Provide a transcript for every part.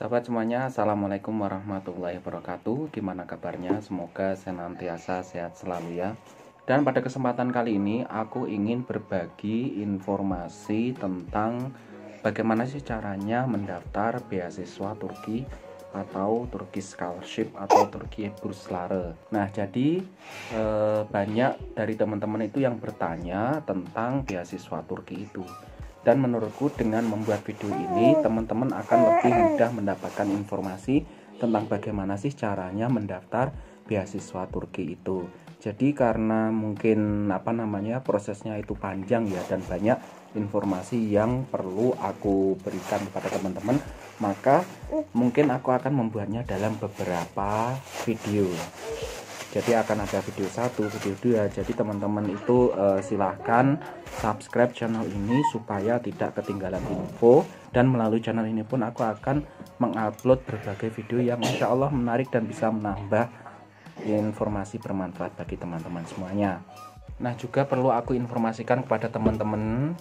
Sahabat semuanya, Assalamualaikum warahmatullahi wabarakatuh. Gimana kabarnya? Semoga senantiasa sehat selalu ya. Dan pada kesempatan kali ini aku ingin berbagi informasi tentang bagaimana sih caranya mendaftar beasiswa Turki atau Turkish Scholarship atau Turki Burslara. Nah, jadi banyak dari teman-teman itu yang bertanya tentang beasiswa Turki itu. Dan menurutku dengan membuat video ini teman-teman akan lebih mudah mendapatkan informasi tentang bagaimana sih caranya mendaftar beasiswa Turki itu. Jadi karena mungkin prosesnya itu panjang ya, dan banyak informasi yang perlu aku berikan kepada teman-teman, maka mungkin aku akan membuatnya dalam beberapa video. Jadi akan ada video 1, video 2. Jadi teman-teman itu silahkan subscribe channel ini supaya tidak ketinggalan info. Dan melalui channel ini pun aku akan mengupload berbagai video yang insya Allah menarik dan bisa menambah informasi bermanfaat bagi teman-teman semuanya. Nah, juga perlu aku informasikan kepada teman-teman,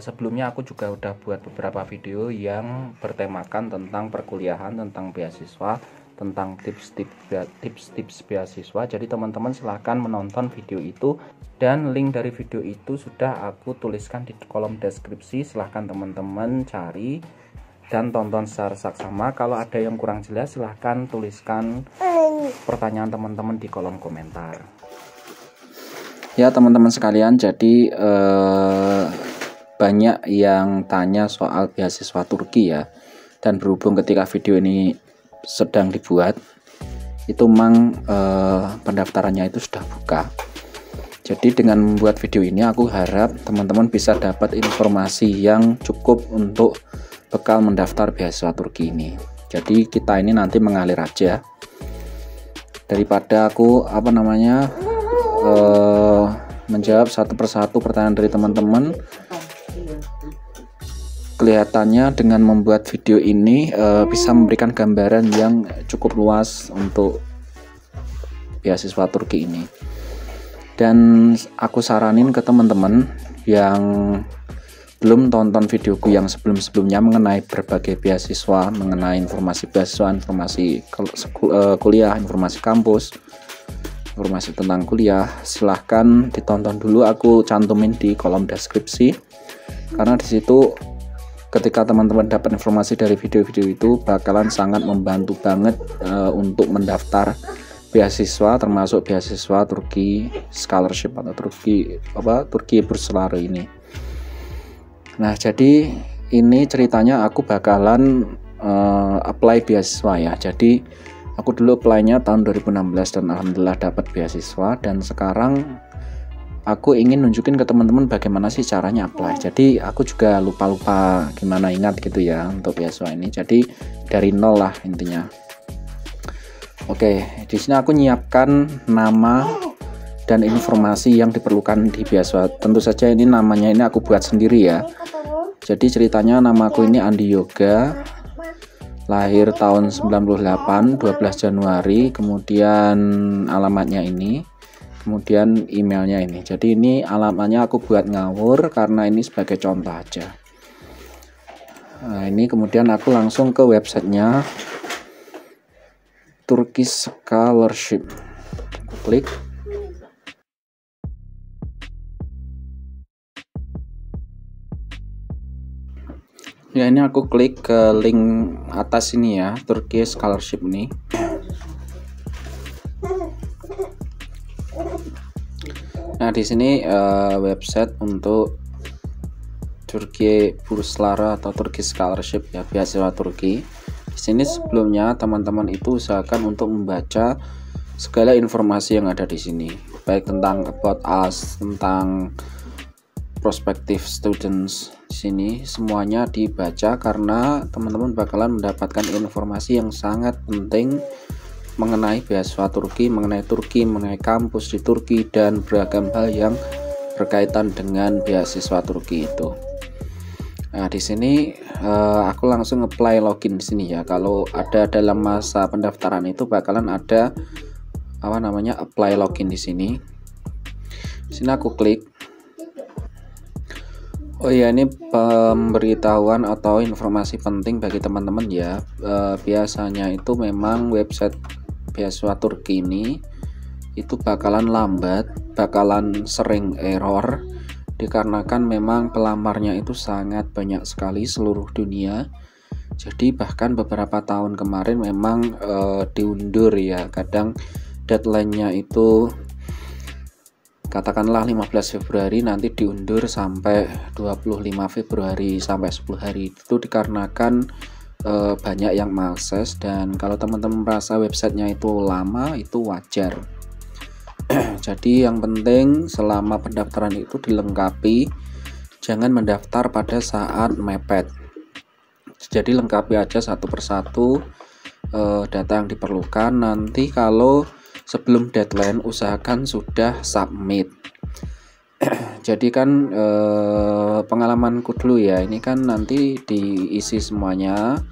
sebelumnya aku juga udah buat beberapa video yang bertemakan tentang perkuliahan, tentang beasiswa, tentang tips-tips beasiswa. Jadi teman-teman silahkan menonton video itu, dan link dari video itu sudah aku tuliskan di kolom deskripsi. Silahkan teman-teman cari dan tonton secara saksama. Kalau ada yang kurang jelas silahkan tuliskan pertanyaan teman-teman di kolom komentar. Ya teman-teman sekalian, jadi banyak yang tanya soal beasiswa Turki ya, dan berhubung ketika video ini sedang dibuat itu memang pendaftarannya itu sudah buka. Jadi dengan membuat video ini aku harap teman-teman bisa dapat informasi yang cukup untuk bekal mendaftar beasiswa Turki ini. Jadi kita ini nanti mengalir aja daripada aku menjawab satu persatu pertanyaan dari teman-teman. Kelihatannya dengan membuat video ini bisa memberikan gambaran yang cukup luas untuk beasiswa Turki ini. Dan aku saranin ke teman-teman yang belum tonton videoku yang sebelum-sebelumnya mengenai berbagai beasiswa, mengenai informasi beasiswa, informasi kuliah, informasi kampus, informasi tentang kuliah, silahkan ditonton dulu. Aku cantumin di kolom deskripsi, karena disitu ketika teman-teman dapat informasi dari video-video itu bakalan sangat membantu banget untuk mendaftar beasiswa, termasuk beasiswa Turki Scholarship atau Turki Burslara ini. Nah, jadi ini ceritanya aku bakalan apply beasiswa ya. Jadi aku dulu apply-nya tahun 2016 dan alhamdulillah dapat beasiswa, dan sekarang aku ingin nunjukin ke teman-teman bagaimana sih caranya apply. Jadi aku juga lupa gimana ingat gitu ya untuk beasiswa ini. Jadi dari nol lah intinya. Oke, di sini aku nyiapkan nama dan informasi yang diperlukan di beasiswa. Tentu saja ini namanya ini aku buat sendiri ya. Jadi ceritanya namaku ini Andi Yoga, lahir tahun 98, 12 Januari, kemudian alamatnya ini, kemudian emailnya ini. Jadi ini alamatnya aku buat ngawur karena ini sebagai contoh aja. Nah, ini kemudian aku langsung ke websitenya Turkish Scholarship. Aku klik. Ya, ini aku klik ke link atas ini ya, Turkish Scholarship ini. Nah, di sini website untuk Turki Burslara atau Turkish Scholarship ya, beasiswa Turki. Di sini sebelumnya teman-teman itu usahakan untuk membaca segala informasi yang ada di sini, baik tentang about us, tentang prospective students. Di sini semuanya dibaca karena teman-teman bakalan mendapatkan informasi yang sangat penting mengenai beasiswa Turki, mengenai kampus di Turki, dan beragam hal yang berkaitan dengan beasiswa Turki itu. Nah, di sini aku langsung apply login di sini ya. Kalau ada dalam masa pendaftaran itu bakalan ada apply login di sini. Di sini aku klik. Oh ya, ini pemberitahuan atau informasi penting bagi teman-teman ya. Biasanya itu memang website beasiswa Turki ini itu bakalan lambat, bakalan sering error dikarenakan memang pelamarnya itu sangat banyak sekali seluruh dunia. Jadi bahkan beberapa tahun kemarin memang diundur ya. Kadang deadline-nya itu katakanlah 15 Februari nanti diundur sampai 25 Februari sampai 10 hari. Itu dikarenakan banyak yang mengakses, dan kalau teman-teman merasa websitenya itu lama itu wajar. Jadi yang penting selama pendaftaran itu dilengkapi, jangan mendaftar pada saat mepet. Jadi lengkapi aja satu persatu data yang diperlukan. Nanti kalau sebelum deadline usahakan sudah submit. Jadi kan pengalamanku dulu ya, ini kan nanti diisi semuanya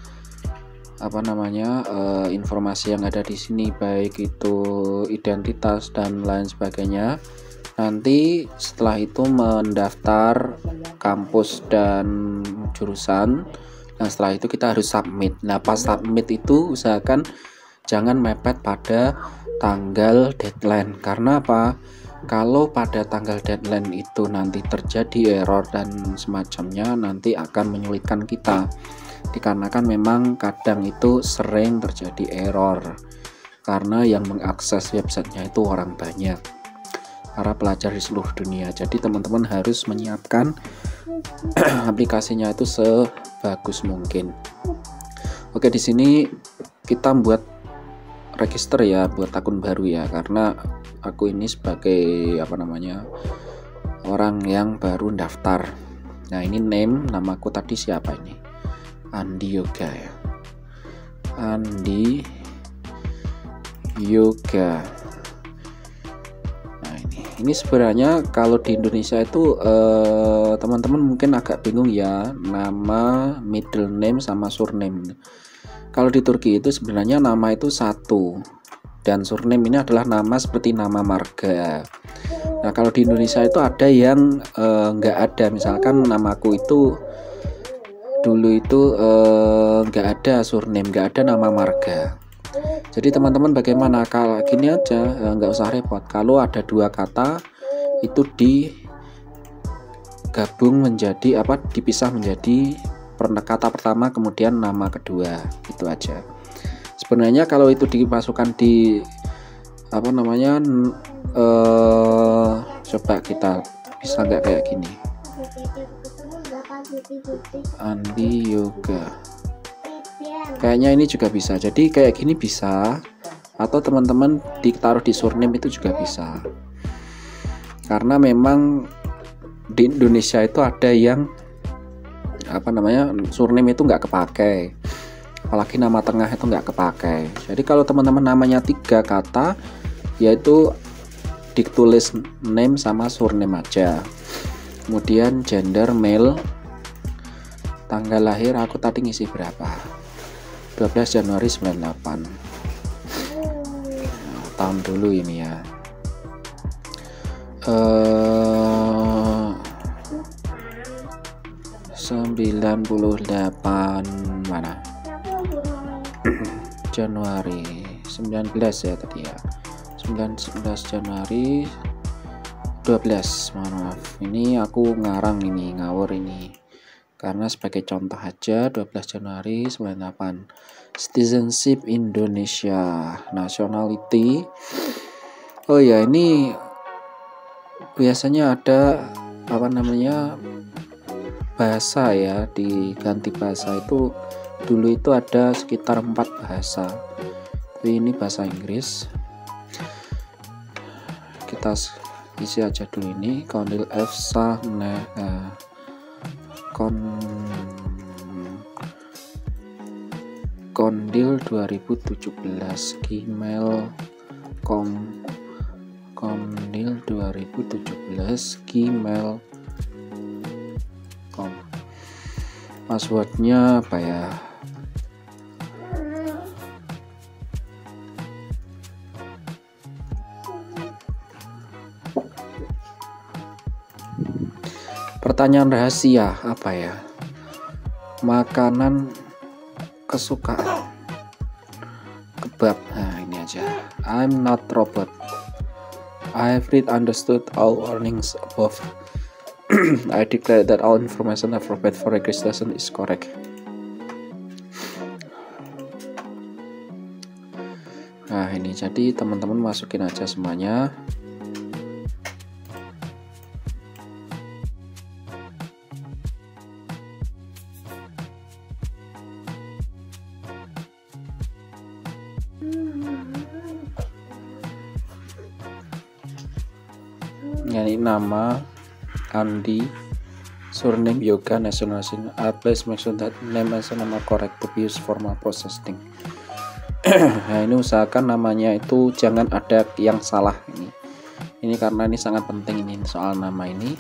informasi yang ada di sini, baik itu identitas dan lain sebagainya. Nanti setelah itu mendaftar kampus dan jurusan. Nah setelah itu kita harus submit. Nah pas submit itu usahakan jangan mepet pada tanggal deadline. Karena apa? Kalau pada tanggal deadline itu nanti terjadi error dan semacamnya, nanti akan menyulitkan kita. Dikarenakan memang kadang itu sering terjadi error karena yang mengakses websitenya itu orang banyak, para pelajar di seluruh dunia. Jadi teman-teman harus menyiapkan aplikasinya itu sebagus mungkin. Oke, di sini kita buat register ya, buat akun baru ya, karena aku ini sebagai orang yang baru daftar. Nah ini namaku tadi siapa ini? Andi Yoga ya, Andi Yoga. Nah ini sebenarnya kalau di Indonesia itu teman-teman mungkin agak bingung ya, nama, middle name sama surname. Kalau di Turki itu sebenarnya nama itu satu, dan surname ini adalah nama seperti nama marga. Nah kalau di Indonesia itu ada yang nggak ada, misalkan namaku itu dulu itu nggak ada surname, nggak ada nama marga. Jadi teman-teman bagaimana, kalau gini aja, nggak usah repot. Kalau ada dua kata itu digabung menjadi dipisah menjadi kata pertama kemudian nama kedua, itu aja. Sebenarnya kalau itu dimasukkan di coba kita bisa nggak kayak gini, Andi Yoga, kayaknya ini juga bisa. Jadi kayak gini bisa, atau teman-teman ditaruh di surname itu juga bisa. Karena memang di Indonesia itu ada yang surname itu nggak kepakai, apalagi nama tengah itu nggak kepakai. Jadi kalau teman-teman namanya 3 kata, yaitu ditulis name sama surname aja, kemudian gender male, tanggal lahir aku tadi ngisi berapa, 12 Januari 98. Tahun dulu ini ya, 98 mana Januari 19 ya tadi ya, 19 Januari 12, maaf ini aku ngawur ini, karena sebagai contoh aja 12 Januari 98. Citizenship Indonesia, nationality. Oh ya, ini biasanya ada bahasa ya, diganti bahasa. Itu dulu itu ada sekitar 4 bahasa, tapi ini bahasa Inggris. Kita isi aja dulu ini, Kondil F Kondil 2017 gmail.com, Kondil 2017 gmail.com. Passwordnya apa ya? Pertanyaan rahasia apa ya? Makanan kesukaan. Kebab. Nah, ini aja. I'm not robot. I have read understood all warnings above. I declare that all information I provide for registration is correct. Nah, ini jadi teman-teman masukin aja semuanya. Ini nama Andi, surname Yoga, nationality, please make sure that name and surname are correct to be used for formal processing. Nah, ini usahakan namanya itu jangan ada yang salah ini karena ini sangat penting ini soal nama ini.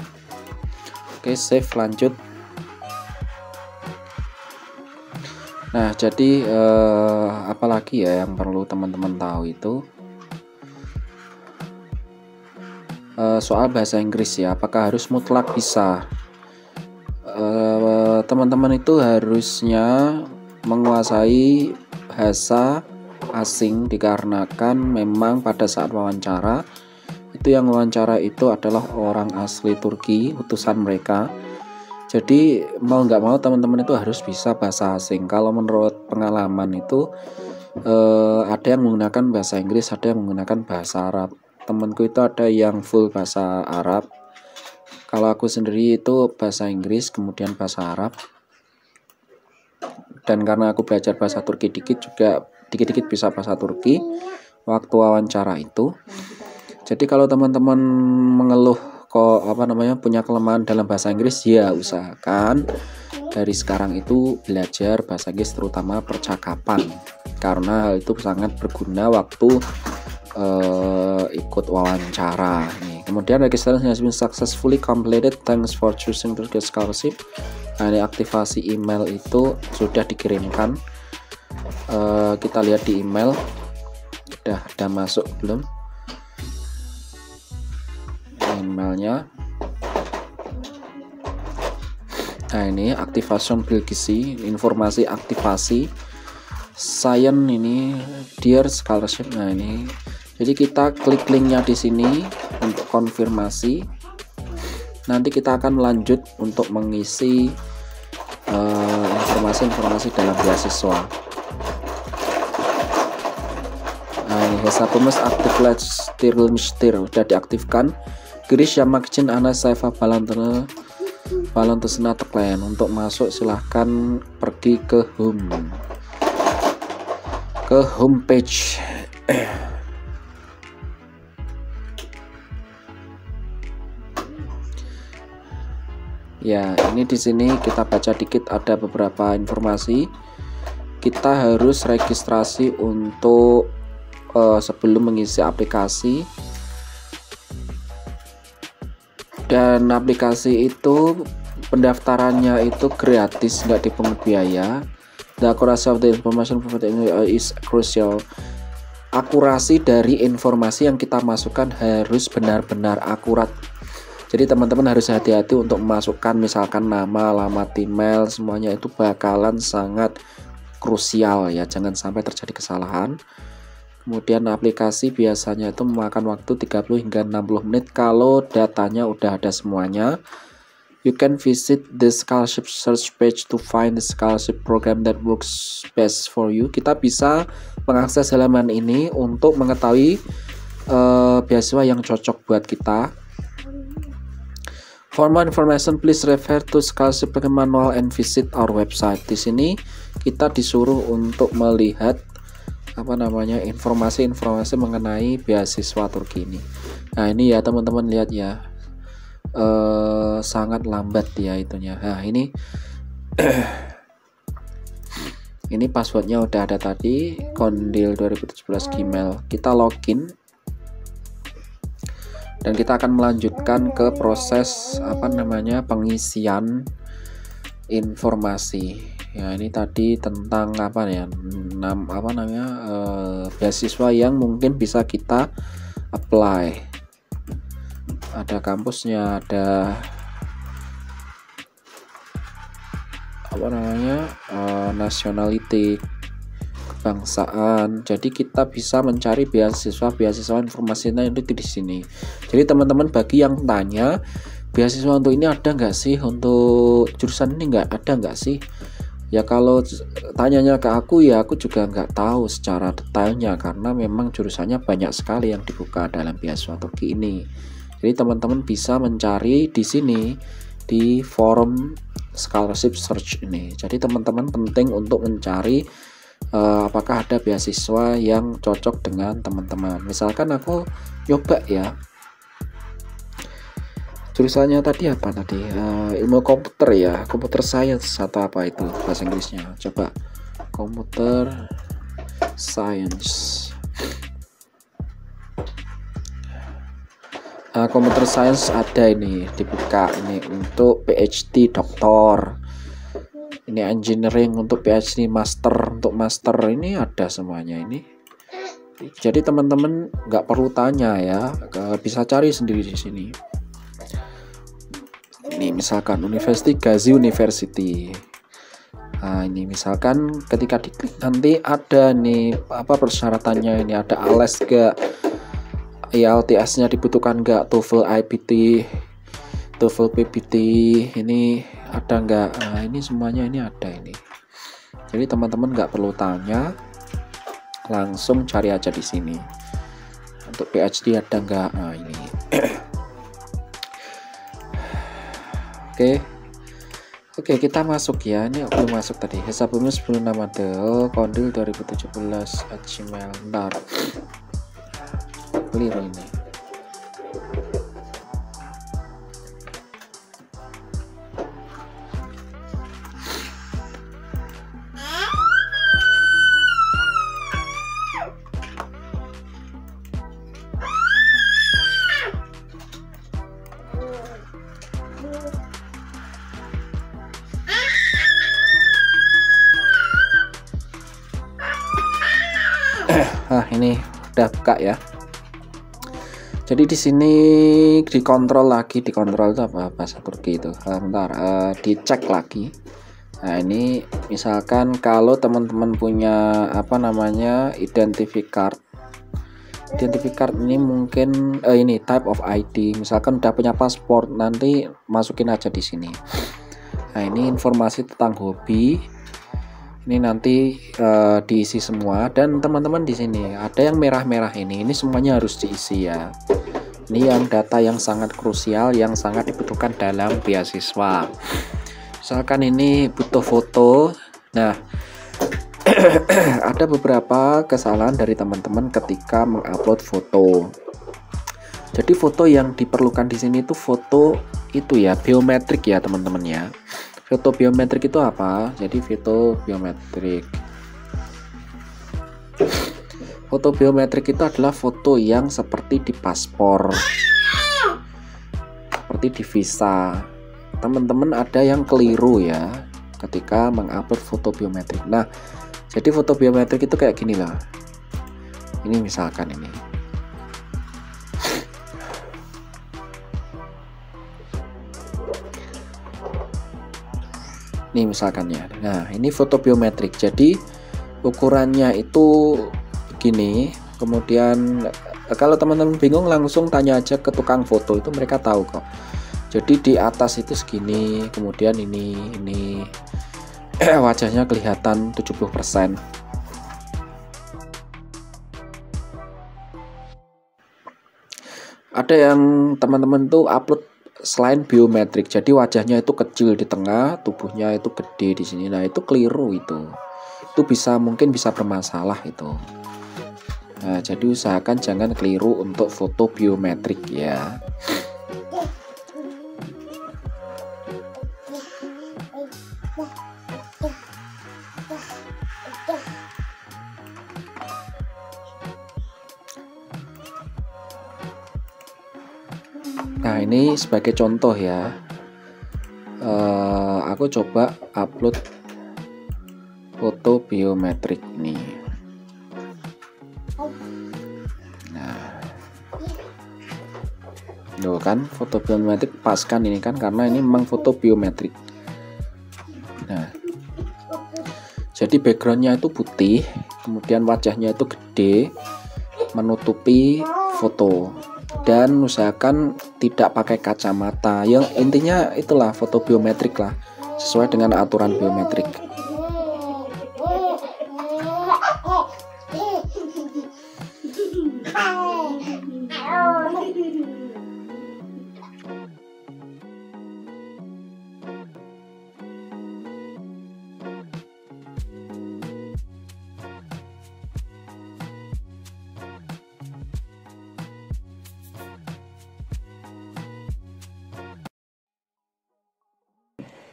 Oke, save, lanjut. Nah, jadi apalagi ya yang perlu teman-teman tahu itu soal bahasa Inggris ya, apakah harus mutlak bisa? Teman-teman itu harusnya menguasai bahasa asing dikarenakan memang pada saat wawancara itu yang wawancara itu adalah orang asli Turki, utusan mereka. Jadi mau nggak mau teman-teman itu harus bisa bahasa asing. Kalau menurut pengalaman itu ada yang menggunakan bahasa Inggris, ada yang menggunakan bahasa Arab. Temanku itu ada yang full bahasa Arab. Kalau aku sendiri itu bahasa Inggris kemudian bahasa Arab. Dan karena aku belajar bahasa Turki dikit-dikit bisa bahasa Turki waktu wawancara itu. Jadi kalau teman-teman mengeluh punya kelemahan dalam bahasa Inggris, ya usahakan dari sekarang itu belajar bahasa Inggris terutama percakapan, karena hal itu sangat berguna waktu ikut wawancara nih. Kemudian registration has been successfully completed, thanks for choosing Turkish Scholarship. Nah, ini aktivasi email itu sudah dikirimkan. Kita lihat di email udah masuk belum emailnya. Nah, ini activation bilgisi, informasi aktivasi Science ini Dear Scholarship. Nah, ini jadi kita klik linknya di sini untuk konfirmasi. Nanti kita akan lanjut untuk mengisi informasi-informasi dalam beasiswa. Nah, ini Hesabumus aktif Mistir udah diaktifkan. Girish Yamakjin Ana Saifa Balantesna Teklen. Untuk masuk silahkan pergi ke homepage. Ya, ini di sini kita baca dikit, ada beberapa informasi. Kita harus registrasi untuk sebelum mengisi aplikasi. Dan aplikasi itu pendaftarannya itu gratis, nggak dipungut biaya. The accuracy of the information provided is crucial. Akurasi dari informasi yang kita masukkan harus benar-benar akurat. Jadi teman-teman harus hati-hati untuk memasukkan misalkan nama, alamat email, semuanya itu bakalan sangat krusial ya, jangan sampai terjadi kesalahan. Kemudian aplikasi biasanya itu memakan waktu 30 hingga 60 menit kalau datanya udah ada semuanya. You can visit the scholarship search page to find the scholarship program that works best for you. Kita bisa mengakses halaman ini untuk mengetahui beasiswa yang cocok buat kita. For more information, please refer to scholarship program manual and visit our website. Di sini kita disuruh untuk melihat informasi-informasi mengenai beasiswa Turki ini. Nah, ini ya teman-teman lihat ya, sangat lambat ya itunya. Nah, ini ini passwordnya udah ada tadi, Kondil 2017 Gmail. Kita login dan kita akan melanjutkan ke proses pengisian informasi. Ya, ini tadi tentang beasiswa yang mungkin bisa kita apply. Ada kampusnya, ada nationality, kebangsaan. Jadi kita bisa mencari beasiswa informasinya itu di sini. Jadi teman-teman, bagi yang tanya beasiswa untuk ini ada nggak sih, untuk jurusan ini ada nggak sih, ya kalau tanyanya ke aku, ya aku juga nggak tahu secara detailnya karena memang jurusannya banyak sekali yang dibuka dalam beasiswa Turki ini. Jadi teman-teman bisa mencari di sini di forum scholarship search ini. Jadi teman-teman penting untuk mencari apakah ada beasiswa yang cocok dengan teman-teman. Misalkan aku coba ya, jurusannya tadi apa tadi, ilmu komputer ya, computer science atau apa itu bahasa Inggrisnya, coba computer science. Computer science ada ini dibuka ini untuk PhD doktor, ini engineering untuk PhD, master untuk master, ini ada semuanya ini. Jadi teman-teman nggak perlu tanya ya, bisa cari sendiri di sini. Ini misalkan University Gazi University. Nah, ini misalkan ketika diklik nanti ada nih apa persyaratannya, ini ada ALES gak, IELTS-nya dibutuhkan gak, TOEFL IPT, TOEFL PPT, ini ada nggak. Nah, ini semuanya ini ada ini. Jadi teman-teman nggak perlu tanya, langsung cari aja di sini. Untuk PhD ada nggak? Nah, ini. Oke, kita masuk ya. Ini belum masuk tadi. Hesabumnya 10 nama Kondil 2017 @gmail. Bentar. Keliru ini. Ini udah buka ya. Jadi di sini dikontrol lagi, dikontrol itu apa bahasa Turki itu? Bentar, dicek lagi. Nah, ini misalkan kalau teman-teman punya apa namanya identity card ini mungkin ini type of ID. Misalkan udah punya paspor, nanti masukin aja di sini. Nah, ini informasi tentang hobi. Ini nanti diisi semua, dan teman-teman di sini ada yang merah-merah ini semuanya harus diisi ya. Ini yang data yang sangat krusial, yang sangat dibutuhkan dalam beasiswa. Misalkan ini butuh foto. Nah, ada beberapa kesalahan dari teman-teman ketika mengupload foto. Jadi foto yang diperlukan di sini itu foto itu ya biometrik ya teman-teman ya. Foto biometrik itu apa? Jadi foto biometrik. Foto biometrik itu adalah foto yang seperti di paspor, seperti di visa. Teman-teman ada yang keliru ya ketika mengupload foto biometrik. Nah, jadi foto biometrik itu kayak gini lah. Ini misalkan ini. Nih misalkan ya. Nah, ini foto biometrik. Jadi ukurannya itu begini. Kemudian kalau teman-teman bingung langsung tanya aja ke tukang foto, itu mereka tahu kok. Jadi di atas itu segini, kemudian ini wajahnya kelihatan 70%. Ada yang teman-teman tuh upload selain biometrik, jadi wajahnya itu kecil di tengah, tubuhnya itu gede di sini. Nah, itu keliru itu mungkin bisa bermasalah itu. Nah, jadi usahakan jangan keliru untuk foto biometrik ya. Nah, ini sebagai contoh ya, aku coba upload foto biometrik ini. Nah, loh kan foto biometrik pas kan ini kan, karena ini memang foto biometrik. Nah, Jadi backgroundnya itu putih, kemudian wajahnya itu gede menutupi foto, dan usahakan tidak pakai kacamata. Yang intinya itulah foto biometrik lah, sesuai dengan aturan biometrik.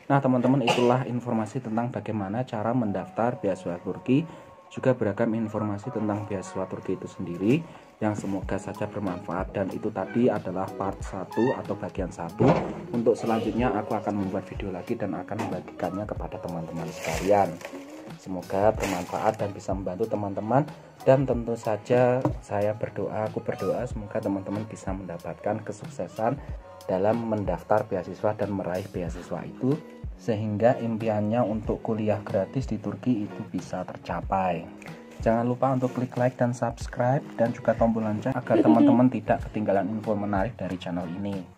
Nah teman-teman, itulah informasi tentang bagaimana cara mendaftar beasiswa Turki. Juga beragam informasi tentang beasiswa Turki itu sendiri yang semoga saja bermanfaat. Dan itu tadi adalah part 1 atau bagian 1. Untuk selanjutnya aku akan membuat video lagi dan akan membagikannya kepada teman-teman sekalian. Semoga bermanfaat dan bisa membantu teman-teman. Dan tentu saja aku berdoa semoga teman-teman bisa mendapatkan kesuksesan dalam mendaftar beasiswa dan meraih beasiswa itu, sehingga impiannya untuk kuliah gratis di Turki itu bisa tercapai. Jangan lupa untuk klik like dan subscribe dan juga tombol lonceng agar teman-teman tidak ketinggalan info menarik dari channel ini.